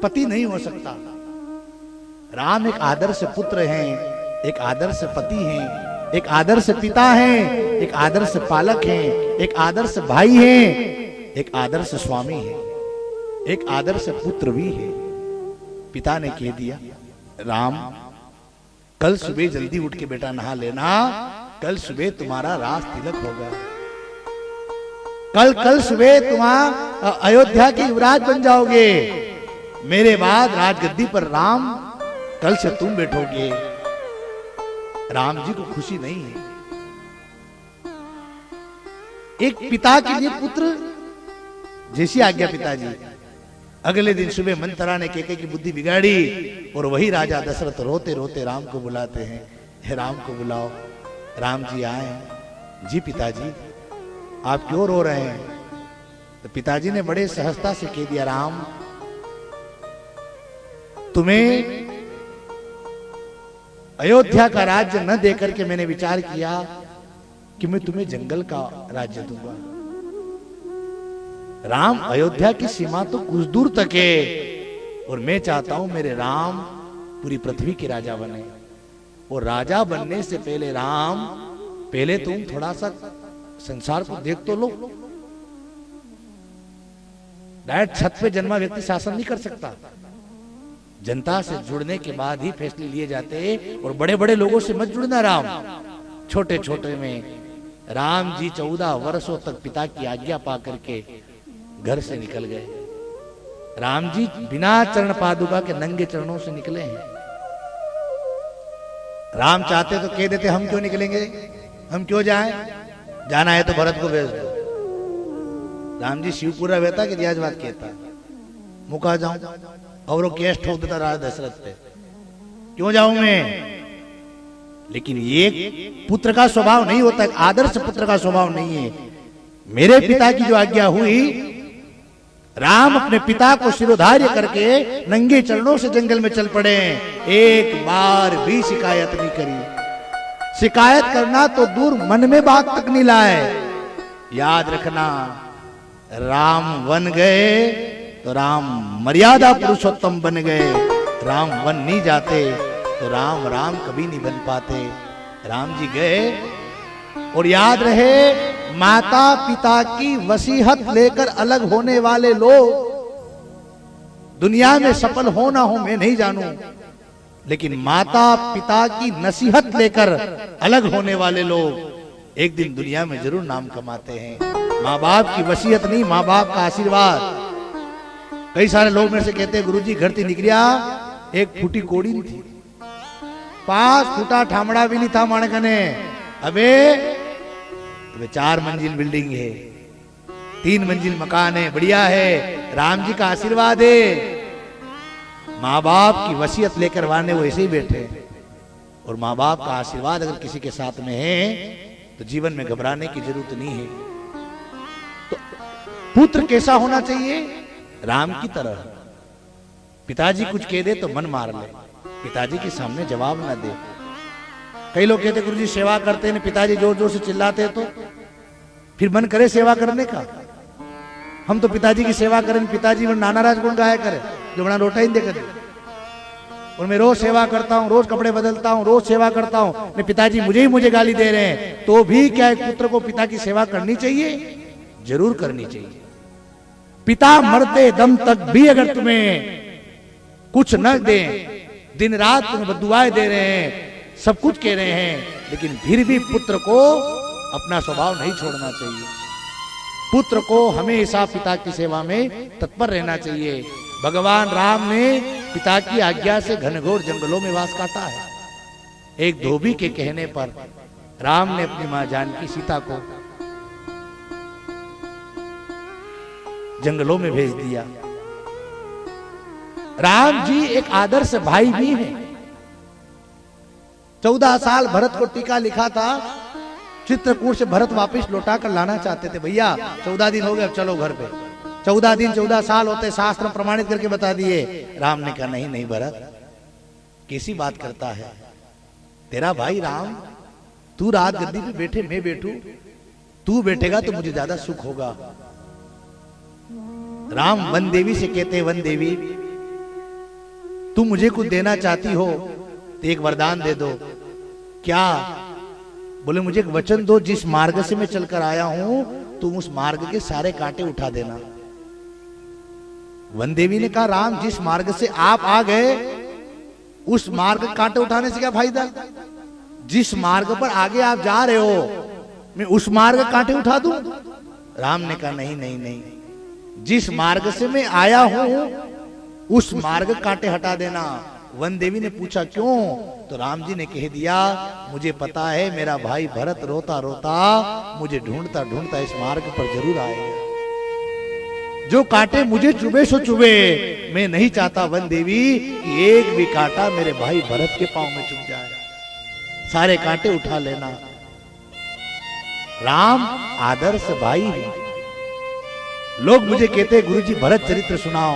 पति नहीं हो सकता। राम एक आदर्श पुत्र हैं, एक आदर्श पति हैं, एक आदर्श पिता हैं, एक आदर्श पालक हैं, एक आदर्श भाई हैं, एक आदर्श स्वामी हैं, एक आदर्श पुत्र भी है। पिता ने कह दिया, राम कल सुबह जल्दी उठ के बेटा नहा लेना, कल सुबह तुम्हारा राज तिलक होगा, कल सुबह तुम अयोध्या के युवराज बन जाओगे, मेरे बाद राजगद्दी पर राम कल से तुम बैठोगे। राम जी को खुशी नहीं है। एक पिता के लिए पुत्र जैसी आज्ञा पिताजी। अगले दिन सुबह मंथरा ने केके की बुद्धि बिगाड़ी और वही राजा दशरथ रोते रोते राम को बुलाते हैं, हे राम को बुलाओ। राम जी आए। जी पिताजी आप क्यों रो रहे हैं? तो पिताजी ने बड़े सहजता से कह दिया, राम तुम्हें अयोध्या का राज्य न देकर के मैंने विचार किया कि मैं तुम्हें जंगल का राज्य दूंगा। राम अयोध्या की सीमा तो कुछ दूर तक है और मैं चाहता हूं मेरे राम पूरी पृथ्वी के राजा बने। और राजा बनने से पहले राम, पहले तुम थोड़ा सा संसार को देख तो लो। डायरेक्ट छत पे जन्मा व्यक्ति शासन नहीं कर सकता। जनता से जुड़ने के बाद ही फैसले लिए जाते हैं। और बड़े बड़े लोगों से मत जुड़ना राम, छोटे छोटे में। राम जी 14 वर्षों तक पिता की आज्ञा पा करके घर से निकल गए। राम जी बिना चरण पादुका के नंगे चरणों से निकले हैं। राम चाहते तो कह देते, हम क्यों निकलेंगे, हम क्यों जाएं, जाना है तो भरत को भेज दो। राम जी शिवपुरा रहता कि रियाज बात कहता, मुका जाऊं और वो केस ठोक देता राजा दशरथ पे, क्यों जाऊं मैं। लेकिन ये पुत्र का स्वभाव नहीं होता, आदर्श पुत्र का स्वभाव नहीं है। मेरे पिता की जो आज्ञा हुई, राम अपने पिता को शिरोधार्य करके नंगे चरणों से जंगल में चल पड़े। एक बार भी शिकायत नहीं करी। शिकायत करना तो दूर, मन में बात तक नहीं लाए। याद रखना, राम वन गए तो राम मर्यादा पुरुषोत्तम बन गए। राम वन नहीं जाते तो राम राम कभी नहीं बन पाते। राम जी गए। और याद रहे, माता पिता की वसीहत लेकर अलग होने वाले लोग दुनिया में सफल हो ना हो मैं नहीं जानूं, लेकिन माता पिता की नसीहत लेकर अलग होने वाले लोग एक दिन दुनिया में जरूर नाम कमाते हैं। माँ बाप की वसीयत नहीं, माँ बाप का आशीर्वाद। कई सारे लोग मेरे से कहते हैं, गुरुजी घर से निकलिया एक फूटी कोड़ी नहीं थी, 5 फुटा ठामड़ा भी नहीं था माणकने। अबे 4 मंजिल बिल्डिंग है, 3 मंजिल मकान है, बढ़िया है, राम जी का आशीर्वाद है। माँ बाप की वसीयत लेकर वाने वो ऐसे ही बैठे। और माँ बाप का आशीर्वाद अगर किसी के साथ में है तो जीवन में घबराने की जरूरत नहीं है। तो पुत्र कैसा होना चाहिए? राम की तरह। पिताजी कुछ कह दे तो मन मार ले, पिताजी के सामने जवाब ना दे। कई लोग कहते गुरुजी सेवा करते हैं, पिताजी जोर जोर से चिल्लाते तो फिर मन करे सेवा करने का। हम तो पिताजी की सेवा करें, पिताजी में नाना राज गुण गाया करे जो बड़ा रोटा ही देखते। और मैं रोज सेवा करता हूँ, रोज कपड़े बदलता हूँ, रोज सेवा करता हूँ, पिताजी मुझे गाली दे रहे हैं। तो भी क्या एक पुत्र को पिता की सेवा करनी चाहिए? जरूर करनी चाहिए। पिता मरते दम तक भी अगर तुम्हें कुछ न दे, दिन रात तुम्हें बद्दुआएं दे रहे हैं, सब कुछ कह रहे हैं, लेकिन फिर भी पुत्र को अपना स्वभाव नहीं छोड़ना चाहिए। पुत्र को हमेशा पिता की सेवा में तत्पर रहना चाहिए। भगवान राम ने पिता की आज्ञा से घनघोर जंगलों में वास काटा है। एक धोबी के कहने पर राम ने अपनी मां जानकी सीता को जंगलों में भेज दिया। राम जी एक आदर्श भाई भी हैं। 14 साल भरत को टीका लिखा था, चित्रकूट से भरत वापस लौटा कर लाना चाहते थे। भैया 14 दिन हो गए, अब चलो घर पे। 14 दिन 14 साल होते, शास्त्र प्रमाणित करके बता दिए। राम ने कहा नहीं नहीं भरत, कैसी बात करता है, तेरा भाई राम, तू रात गद्दी पे बैठे, मैं बैठूं, तू बैठेगा तो मुझे ज्यादा सुख होगा। राम वन देवी से कहते, वन देवी तुम मुझे कुछ देना चाहती हो तो एक वरदान दे दो। क्या? बोले मुझे एक वचन दो, जिस मार्ग से मैं चलकर आया हूं तुम उस मार्ग के सारे कांटे उठा देना। वन देवी ने कहा राम, जिस मार्ग से आप आ गए उस मार्ग कांटे उठाने से क्या फायदा? जिस मार्ग पर आगे आप जा रहे हो मैं उस मार्ग कांटे उठा दूं? राम ने कहा नहीं नहीं नहीं, जिस मार्ग से मैं आया हूं उस मार्ग कांटे हटा देना। वन देवी ने पूछा क्यों? तो राम जी ने कह दिया मुझे पता है मेरा भाई भरत रोता रोता मुझे ढूंढता ढूंढता इस मार्ग पर जरूर आएगा। जो कांटे मुझे चुभे सो चुभे, मैं नहीं चाहता वन देवी कि एक भी कांटा मेरे भाई भरत के पांव में चुभ जाए। सारे कांटे उठा लेना। राम आदर्श भाई है। लोग मुझे कहते गुरुजी भरत चरित्र सुनाओ,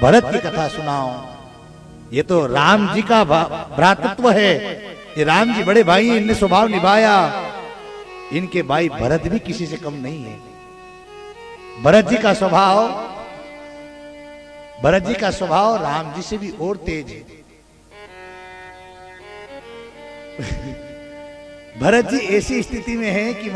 भरत की कथा सुनाओ। ये तो राम जी का भ्रातृत्व है, ये राम जी बड़े भाई हैं, इनने स्वभाव निभाया। इनके भाई भरत भी किसी से कम नहीं है। भरत जी का स्वभाव राम जी से भी और तेज है। भरत जी ऐसी स्थिति में है कि